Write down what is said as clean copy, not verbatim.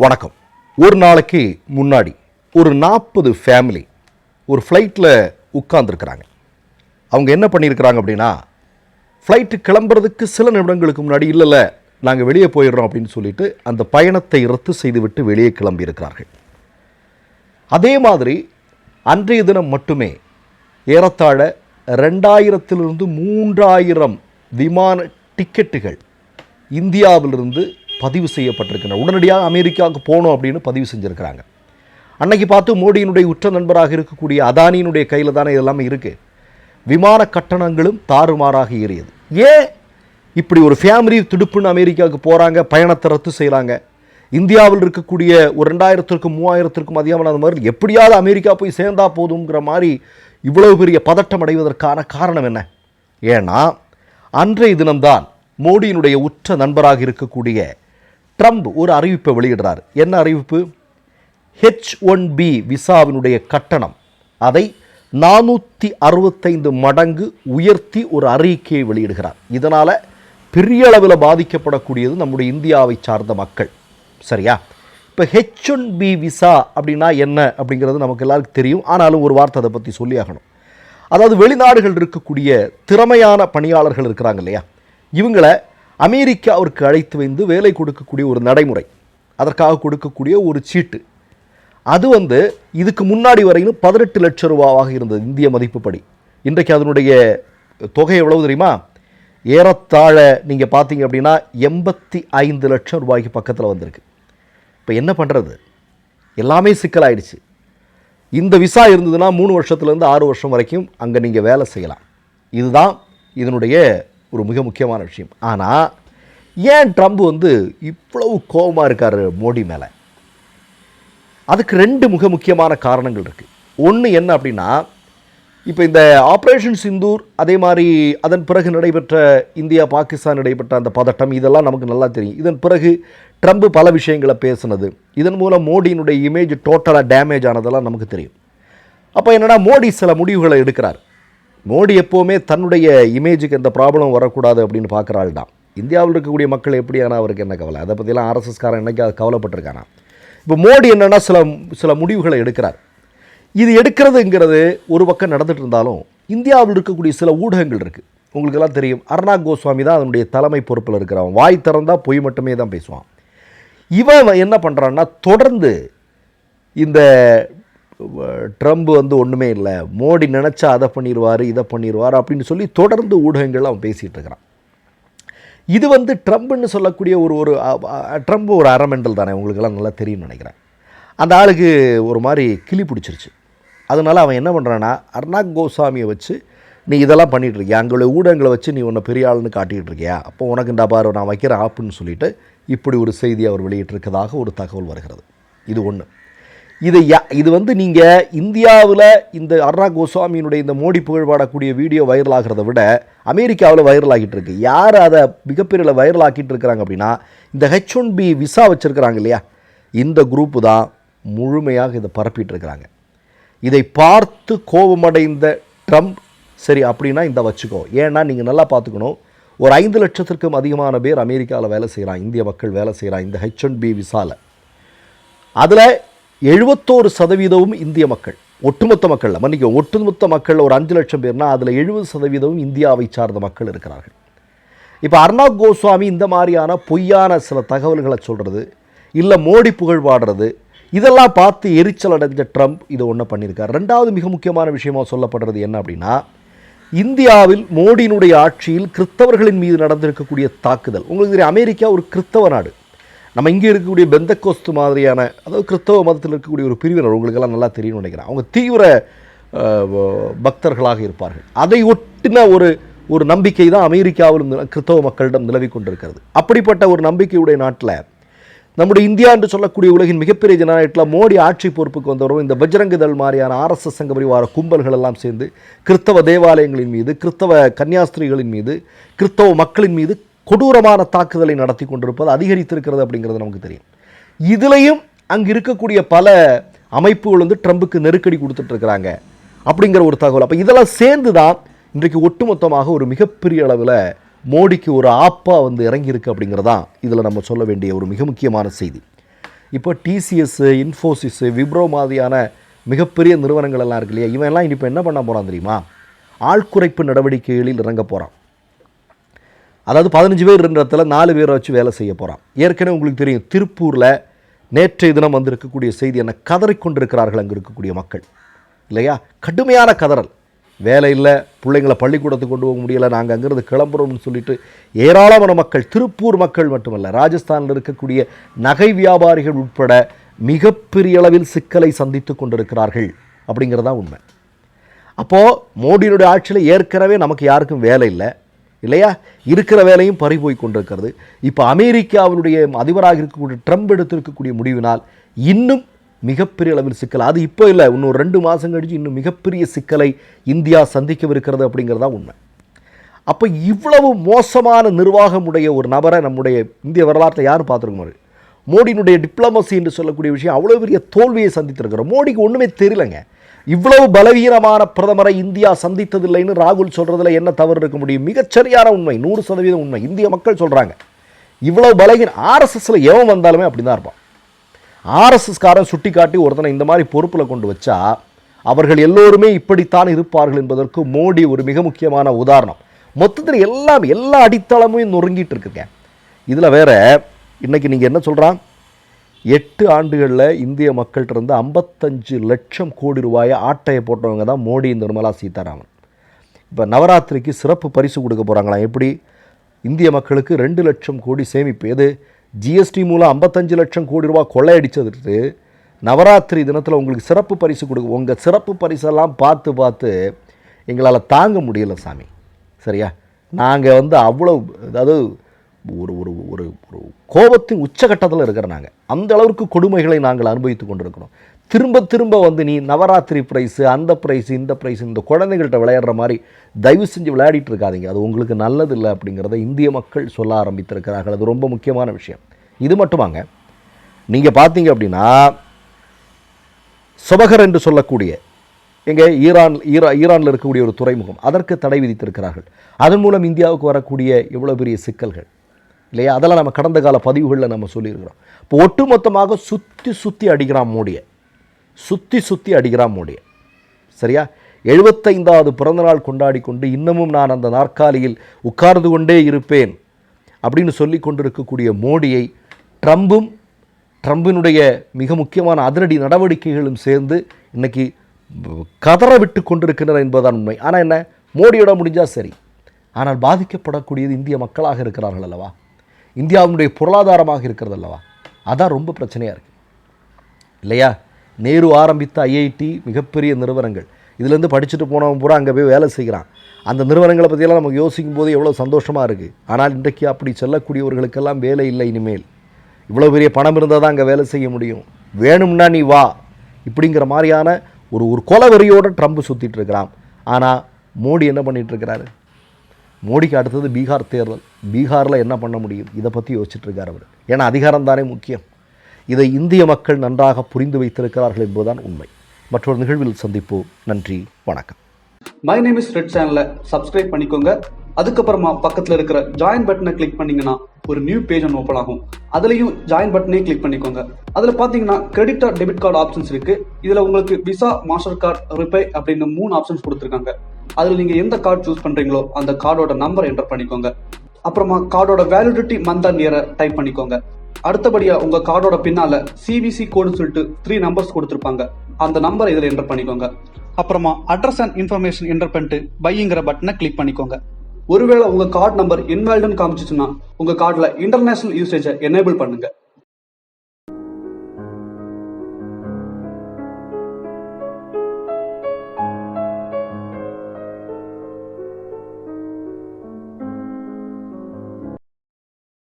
வணக்கம். ஒரு நாளைக்கு முன்னாடி ஒரு 40 ஃபேமிலி ஒரு ஃப்ளைட்டில் உட்கார்ந்துருக்குறாங்க. அவங்க என்ன பண்ணியிருக்கிறாங்க அப்படின்னா, ஃப்ளைட்டு கிளம்புறதுக்கு சில நிமிடங்களுக்கு முன்னாடி இல்லை நாங்கள் வெளியே போயிடுறோம் அப்படின்னு சொல்லிட்டு அந்த பயணத்தை ரத்து செய்துவிட்டு வெளியே கிளம்பியிருக்கிறார்கள். அதே மாதிரி அன்றைய தினம் மட்டுமே ஏறத்தாழ 2000 3000 விமான டிக்கெட்டுகள் இந்தியாவிலிருந்து பதிவு செய்யப்பட்டிருக்கின்றன. உடனடியாக அமெரிக்காவுக்கு போகணும் அப்படின்னு பதிவு செஞ்சுருக்கிறாங்க. அன்னைக்கு பார்த்து மோடியினுடைய உற்ற நண்பராக இருக்கக்கூடிய அதானியினுடைய கையில் தானே இதெல்லாமே இருக்குது. விமான கட்டணங்களும் தாறுமாறாக ஏறியது. ஏன் இப்படி ஒரு ஃபேமிலி திடுப்புன்னு அமெரிக்காவுக்கு போகிறாங்க, பயணத்தை ரத்து செய்கிறாங்க? இந்தியாவில் இருக்கக்கூடிய ஒரு 2000க்கும் 3000க்கும் அதிகமானவர்கள் எப்படியாவது அமெரிக்கா போய் சேர்ந்தா போதுங்கிற மாதிரி இவ்வளவு பெரிய பதட்டம் அடைவதற்கான காரணம் என்ன? ஏன்னா அன்றைய தினம்தான் மோடியினுடைய உற்ற நண்பராக இருக்கக்கூடிய ட்ரம்ப் ஒரு அறிவிப்பை வெளியிடுறார். என்ன அறிவிப்பு? H1B விசாவினுடைய கட்டணம் அதை 465 மடங்கு உயர்த்தி ஒரு அறிக்கையை வெளியிடுகிறார். இதனால் பெரிய அளவில் பாதிக்கப்படக்கூடியது நம்முடைய இந்தியாவை சார்ந்த மக்கள். சரியா? இப்போ H1B விசா அப்படின்னா என்ன அப்படிங்கிறது நமக்கு எல்லாருக்கும் தெரியும். ஆனாலும் ஒரு வார்த்தை அதை பற்றி சொல்லி ஆகணும். அதாவது வெளிநாடுகள் இருக்கக்கூடிய திறமையான பணியாளர்கள் இருக்கிறாங்க இல்லையா, இவங்களை அமெரிக்காவிற்கு அழைத்து வந்து வேலை கொடுக்கக்கூடிய ஒரு நடைமுறை, அதற்காக கொடுக்கக்கூடிய ஒரு சீட்டு, அது இதுக்கு முன்னாடி வரையிலும் 18 லட்சம் ரூபாவாக இருந்தது இந்திய மதிப்புப்படி. இன்றைக்கு அதனுடைய தொகை எவ்வளவு தெரியுமா? ஏறத்தாழ நீங்கள் பார்த்தீங்க அப்படின்னா 85 லட்சம் ரூபாய்க்கு பக்கத்தில் வந்திருக்கு. இப்போ என்ன பண்ணுறது? எல்லாமே சிக்கலாயிடுச்சு. இந்த விசா இருந்ததுன்னா 3 வருஷத்துலேருந்து 6 வருஷம் வரைக்கும் அங்கே நீங்கள் வேலை செய்யலாம். இதுதான் இதனுடைய ஒரு மிக முக்கியமான விஷயம். ஆனால் ஏன் ட்ரம்ப் இவ்வளவு கோபமாக இருக்கார் மோடி மேலே? அதுக்கு 2 மிக முக்கியமான காரணங்கள் இருக்குது. ஒன்று என்ன அப்படின்னா, இப்போ இந்த ஆப்ரேஷன் சிந்தூர், அதே மாதிரி அதன் பிறகு நடைபெற்ற இந்தியா பாகிஸ்தான் நடைபெற்ற அந்த பதட்டம், இதெல்லாம் நமக்கு நல்லா தெரியும். இதன் பிறகு ட்ரம்ப் பல விஷயங்களை பேசுனது, இதன் மூலம் மோடியினுடைய இமேஜ் டோட்டலாக டேமேஜ் ஆனதெல்லாம் நமக்கு தெரியும். அப்போ என்னென்னா, மோடி சில முடிவுகளை எடுக்கிறார். மோடி எப்போவுமே தன்னுடைய இமேஜுக்கு எந்த ப்ராப்ளம் வரக்கூடாது அப்படின்னு பார்க்குறாள் தான். இந்தியாவில் இருக்கக்கூடிய மக்கள் எப்படியானா அவருக்கு என்ன கவலை? அதை பற்றிலாம் ஆர்எஸ்எஸ்காரன் என்னைக்கு கவலைப்பட்டிருக்கானா? இப்போ மோடி என்னென்னா சில முடிவுகளை எடுக்கிறார். இது எடுக்கிறதுங்கிறது ஒரு பக்கம் நடந்துட்டு இருந்தாலும் இந்தியாவில் இருக்கக்கூடிய சில ஊடகங்கள் இருக்குது. உங்களுக்கெல்லாம் தெரியும், அர்னாப் கோஸ்வாமி தான் அதனுடைய தலைமை பொறுப்பில் இருக்கிறவன். வாய் திறந்தால் பொய் மட்டுமே தான் பேசுவான். இவன் என்ன பண்ணுறான்னா, தொடர்ந்து இந்த ட்ரம்ப் ஒன்றுமே இல்லை, மோடி நினச்சா அதை பண்ணிடுவார் இதை பண்ணிடுவார் அப்படின்னு சொல்லி தொடர்ந்து ஊடகங்கள் அவன் பேசிகிட்டு இருக்கிறான். இது ட்ரம்ப்னு சொல்லக்கூடிய ஒரு ட்ரம்ப் ஒரு அரமெண்டல் தானே, உங்களுக்கெல்லாம் நல்லா தெரியும்னு நினைக்கிறேன். அந்த ஆளுக்கு ஒரு மாதிரி கிளி பிடிச்சிருச்சு. அதனால் அவன் என்ன பண்ணுறான்னா, அர்னாப் கோஸ்வாமியை வச்சு நீ இதெல்லாம் பண்ணிகிட்ருக்கியா, அங்களுடைய ஊடகங்களை வச்சு நீ உன்னை பெரிய ஆளுன்னு காட்டிகிட்டு இருக்கியா, அப்போ உனக்கு இந்த பாரு நான் வைக்கிறேன் ஆப்புன்னு சொல்லிட்டு இப்படி ஒரு செய்தி அவர் வெளியிட்டிருக்கதாக ஒரு தகவல் வருகிறது. இது ஒன்று. இது நீங்கள் இந்தியாவில் இந்த அர்னாப் கோஸ்வாமியினுடைய இந்த மோடி புகழ்பாடக்கூடிய வீடியோ வைரல் ஆகிறத விட அமெரிக்காவில் வைரல் ஆகிட்டு இருக்கு. யார் அதை மிகப்பெரிய வைரல் ஆக்கிட்டு இருக்கிறாங்க அப்படின்னா, இந்த H1B விசா வச்சுருக்கிறாங்க இல்லையா, இந்த குரூப்பு தான் முழுமையாக இதை பரப்பிட்டு இருக்கிறாங்க. இதை பார்த்து கோபமடைந்த ட்ரம்ப், சரி அப்படின்னா இந்த வச்சுக்கோ. ஏன்னா நீங்கள் நல்லா பார்த்துக்கணும், ஒரு 5 லட்சத்திற்கும் அதிகமான பேர் அமெரிக்காவில் வேலை செய்கிறான், இந்திய மக்கள் வேலை செய்கிறான் இந்த H1B விசாவில். அதில் 71% இந்திய மக்கள். ஒட்டுமொத்த மக்களில் மன்னிக்கும், ஒட்டுமொத்த மக்களில் ஒரு 5 லட்சம் பேர்னா அதில் 70% இந்தியாவை சார்ந்த மக்கள் இருக்கிறார்கள். இப்போ அர்னாப் கோஸ்வாமி இந்த மாதிரியான பொய்யான சில தகவல்களை சொல்கிறது, இல்லை மோடி புகழ் பாடுறது, இதெல்லாம் பார்த்து எரிச்சல் அடைஞ்ச ட்ரம்ப் இதை ஒன்று பண்ணியிருக்கார். 2வது மிக முக்கியமான விஷயமாக சொல்லப்படுறது என்ன அப்படின்னா, இந்தியாவில் மோடியினுடைய ஆட்சியில் கிறிஸ்தவர்களின் மீது நடந்திருக்கக்கூடிய தாக்குதல். உங்களுக்கு தெரியும், அமெரிக்கா ஒரு கிறிஸ்தவ நாடு. நம்ம இங்கே இருக்கக்கூடிய பெந்தகோஸ்து மாதிரியான, அதாவது கிறிஸ்தவ மதத்தில் இருக்கக்கூடிய ஒரு பிரிவினர், உங்களுக்கெல்லாம் நல்லா தெரியும்னு நினைக்கிறேன். அவங்க தீவிர பக்தர்களாக இருப்பார்கள். அதை ஒட்டின ஒரு நம்பிக்கை தான் அமெரிக்காவிலும் கிறிஸ்தவ மக்களிடம் நிலவி கொண்டிருக்கிறது. அப்படிப்பட்ட ஒரு நம்பிக்கையுடைய நாட்டில் நம்முடைய இந்தியா என்று சொல்லக்கூடிய உலகின் மிகப்பெரிய ஜனநாயகத்தில் மோடி ஆட்சி பொறுப்புக்கு வந்தவரும் இந்த பஜ்ரங் தள் மாதிரியான RSS சங்க பரிவார கும்பல்கள் எல்லாம் சேர்ந்து கிறிஸ்தவ தேவாலயங்களின் மீது, கிறிஸ்தவ கன்னியாஸ்திரிகளின் மீது, கிறிஸ்தவ மக்களின் மீது கொடூரமான தாக்குதலை நடத்தி கொண்டிருப்பது அதிகரித்திருக்கிறது அப்படிங்கிறது நமக்கு தெரியும். இதிலையும் அங்கே இருக்கக்கூடிய பல அமைப்புகள் ட்ரம்புக்கு நெருக்கடி கொடுத்துட்டு இருக்கிறாங்க அப்படிங்கிற ஒரு தகவல். அப்போ இதெல்லாம் சேர்ந்து தான் இன்றைக்கு ஒட்டுமொத்தமாக ஒரு மிகப்பெரிய அளவில் மோடிக்கு ஒரு ஆப்பா இறங்கியிருக்கு அப்படிங்கிறதான் இதில் நம்ம சொல்ல வேண்டிய ஒரு மிக முக்கியமான செய்தி. இப்போ டிசிஎஸ், இன்ஃபோசிஸ், விப்ரோ மாதிரியான மிகப்பெரிய நிறுவனங்கள் எல்லாம் இருக்கு இல்லையா, இவன் எல்லாம் இப்போ என்ன பண்ண போகிறான் தெரியுமா? ஆள்குறைப்பு நடவடிக்கைகளில் இறங்க போகிறான். அதாவது 15 பேர் இருந்த இடத்துல 4 பேரை வச்சு வேலை செய்ய போகிறான். ஏற்கனவே உங்களுக்கு தெரியும், திருப்பூரில் நேற்றைய தினம் வந்திருக்கக்கூடிய செய்தி என்ன, கதறிக்கொண்டிருக்கிறார்கள் அங்கே இருக்கக்கூடிய மக்கள் இல்லையா, கடுமையான கதறல். வேலை இல்லை, பிள்ளைங்களை பள்ளிக்கூடத்துக்கு கொண்டு போக முடியலை, நாங்கள் அங்கேருந்து கிளம்புறோம்னு சொல்லிட்டு ஏராளமான மக்கள், திருப்பூர் மக்கள் மட்டுமல்ல, ராஜஸ்தானில் இருக்கக்கூடிய நகை வியாபாரிகள் உட்பட மிகப்பெரிய அளவில் சிக்கலை சந்தித்து கொண்டிருக்கிறார்கள் அப்படிங்கிறதா உண்மை. அப்போது மோடியினுடைய ஆட்சியில் ஏற்கனவே நமக்கு யாருக்கும் வேலை இல்லை இல்லையா, இருக்கிற வேலையும் பறி போய் கொண்டிருக்கிறது. இப்போ அமெரிக்காவினுடைய அதிபராக இருக்கக்கூடிய ட்ரம்ப் எடுத்திருக்கக்கூடிய முடிவினால் இன்னும் மிகப்பெரிய அளவில் சிக்கல், அது இப்போ இல்லை, இன்னும் 2 மாதம் கழிச்சு இன்னும் மிகப்பெரிய சிக்கலை இந்தியா சந்திக்கவிருக்கிறது அப்படிங்கிறதா உண்மை. அப்போ இவ்வளவு மோசமான நிர்வாகமுடைய ஒரு நபரை நம்முடைய இந்திய வரலாற்றில் யாரும் பார்த்துருக்க மோடியினுடைய டிப்ளமசி என்று சொல்லக்கூடிய விஷயம் அவ்வளோ பெரிய தோல்வியை சந்தித்திருக்கிறோம். மோடிக்கு ஒன்றுமே தெரியலங்க. இவ்வளவு பலவீனமான பிரதமரை இந்தியா சந்தித்ததில்லைன்னு ராகுல் சொல்கிறதுல என்ன தவறு இருக்க முடியும்? மிகச்சரியான உண்மை, 100% உண்மை. இந்திய மக்கள் சொல்கிறாங்க இவ்வளவு பலகீன. ஆர்எஸ்எஸில் எவன் வந்தாலுமே அப்படி தான் இருப்பான். ஆர்எஸ்எஸ்காரன் சுட்டி காட்டி ஒருத்தனை இந்த மாதிரி பொறுப்பில் கொண்டு வச்சா அவர்கள் எல்லோருமே இப்படித்தான் இருப்பார்கள் என்பதற்கு மோடி ஒரு மிக முக்கியமான உதாரணம். மொத்தத்தில் எல்லா அடித்தளமும் நொறுங்கிட்டு இருக்குங்க. இதில் வேற இன்னைக்கு நீங்கள் என்ன சொல்கிறான், 8 ஆண்டுகளில் இந்திய மக்கள்கிட்ட இருந்து 55 லட்சம் கோடி ரூபாயை ஆட்டையை போட்டவங்க தான் மோடி, நிர்மலா சீதாராமன். இப்போ நவராத்திரிக்கு சிறப்பு பரிசு கொடுக்க போகிறாங்களாம். எப்படி? இந்திய மக்களுக்கு 2 லட்சம் கோடி சேமிப்பு. எது? ஜிஎஸ்டி மூலம் 55 லட்சம் கோடி ரூபா கொள்ளையடிச்சதுக்கு நவராத்திரி தினத்தில் உங்களுக்கு சிறப்பு பரிசு கொடுக்கும். உங்கள் சிறப்பு பரிசெல்லாம் பார்த்து எங்களால் தாங்க முடியலை சாமி, சரியா? நாங்கள் அவ்வளோ, அதாவது ஒரு ஒரு ஒரு ஒரு கோபத்தின் உச்சகட்டத்தில் இருக்கிற நாங்கள் அந்த அளவுக்கு கொடுமைகளை நாங்கள் அனுபவித்து கொண்டிருக்கிறோம். திரும்ப நீ நவராத்திரி ப்ரைஸு, அந்த ப்ரைஸு, இந்த ப்ரைஸு, இந்த குழந்தைகள்கிட்ட விளையாடுற மாதிரி தயவு செஞ்சு விளையாடிட்டு இருக்காதீங்க, அது உங்களுக்கு நல்லது இல்லை அப்படிங்கிறத இந்திய மக்கள் சொல்ல ஆரம்பித்திருக்கிறார்கள். அது ரொம்ப முக்கியமான விஷயம். இது மட்டுமாங்க, நீங்கள் பார்த்தீங்க அப்படின்னா சொபகர் என்று சொல்லக்கூடிய எங்கே ஈரானில் இருக்கக்கூடிய ஒரு துறைமுகம், அதற்கு தடை விதித்திருக்கிறார்கள். அதன் மூலம் இந்தியாவுக்கு வரக்கூடிய எவ்வளோ பெரிய சிக்கல்கள் இல்லையா, அதெல்லாம் நம்ம கடந்த கால பதிவுகளில் நம்ம சொல்லியிருக்கிறோம். இப்போ ஒட்டுமொத்தமாக சுற்றி அடிக்கிறான் மோடியை, சுற்றி அடிக்கிறான் மோடியை, சரியா? 75வது பிறந்தநாள் கொண்டாடி கொண்டு இன்னமும் நான் அந்த நாற்காலியில் உட்கார்ந்து கொண்டே இருப்பேன் அப்படின்னு சொல்லி கொண்டிருக்கக்கூடிய மோடியை ட்ரம்பினுடைய மிக முக்கியமான அதிரடி நடவடிக்கைகளும் சேர்ந்து இன்னைக்கு கதற விட்டு கொண்டிருக்கின்றன என்பதுதான் உண்மை. ஆனால் என்ன, மோடியோட முடிஞ்சால் சரி, ஆனால் பாதிக்கப்படக்கூடியது இந்திய மக்களாக இருக்கிறார்கள் அல்லவா, இந்தியாவுடைய பொருளாதாரமாக இருக்கிறது அல்லவா, அதான் ரொம்ப பிரச்சனையாக இருக்குது இல்லையா? நேரு ஆரம்பித்த ஐஐடி மிகப்பெரிய நிறுவனங்கள், இதுலேருந்து படிச்சுட்டு போனவன் பூரா அங்கே போய் வேலை செய்கிறான். அந்த நிறுவனங்களை பற்றியெல்லாம் நமக்கு யோசிக்கும் போது எவ்வளோ சந்தோஷமாக இருக்குது. ஆனால் இன்றைக்கு அப்படி செல்லக்கூடியவர்களுக்கெல்லாம் வேலை இல்லை. இனிமேல் இவ்வளோ பெரிய பணம் இருந்தால் தான் அங்கே வேலை செய்ய முடியும், வேணும்னா நீ வா இப்படிங்கிற மாதிரியான ஒரு கொலவெறியோடு ட்ரம்ப் சுற்றிட்டு இருக்கிறான். ஆனால் மோடி என்ன பண்ணிகிட்டு இருக்கிறாரு? மோடிக்கு அடுத்தது பீகார் தேர்தல். பீகாரில் என்ன பண்ண முடியும், இதை பற்றி யோசிச்சுட்டு இருக்கார் அவர். ஏன்னா அதிகாரம் தானே முக்கியம். இதை இந்திய மக்கள் நன்றாக புரிந்து வைத்திருக்கிறார்கள் என்பதுதான் உண்மை. மற்றொரு நிகழ்வில் சந்திப்போம். நன்றி, வணக்கம். மை நேம் இஸ் ரெட் சேனலை சப்ஸ்கிரைப் பண்ணிக்கோங்க. அதுக்கப்புறமா பக்கத்தில் இருக்கிற ஜாயின் பட்டனை கிளிக் பண்ணீங்கன்னா ஒரு நியூ பேஜ் ஒன்று ஓப்பன் ஆகும். அதுலேயும் ஜாயின் பட்டனே கிளிக் பண்ணிக்கோங்க. அதில் பார்த்தீங்கன்னா credit R debit card options இருக்கு. இதில் உங்களுக்கு விசா, மாஸ்டர் கார்டு, ரிப்பே அப்படின்னு 3 ஆப்ஷன்ஸ் கொடுத்துருக்காங்க. அதில் நீங்கள் எந்த கார்டு சூஸ் பண்ணுறீங்களோ அந்த கார்டோட நம்பர் என்டர் பண்ணிக்கோங்க. அப்புறமா கார்டோட வேலிடிட்டி மந்த் அண்ட் இயரை டைப் பண்ணிக்கோங்க. அடுத்தபடியா உங்க கார்டோட பின்னால சிவிசி கோடுன்னு சொல்லிட்டு 3 நம்பர்ஸ் கொடுத்துருப்பாங்க. அந்த நம்பர் இதில் என்டர் பண்ணிக்கோங்க. அப்புறமா அட்ரஸ் அண்ட் இன்ஃபர்மேஷன் என்டர் பண்ணிட்டு பைங்கிற பட்டனை கிளிக் பண்ணிக்கோங்க. ஒருவேளை உங்க கார்டு நம்பர் இன்வாலிட்னு காமிச்சிச்சுன்னா உங்க கார்டுல இன்டர்நேஷனல் யூசேஜை எனேபிள் பண்ணுங்க.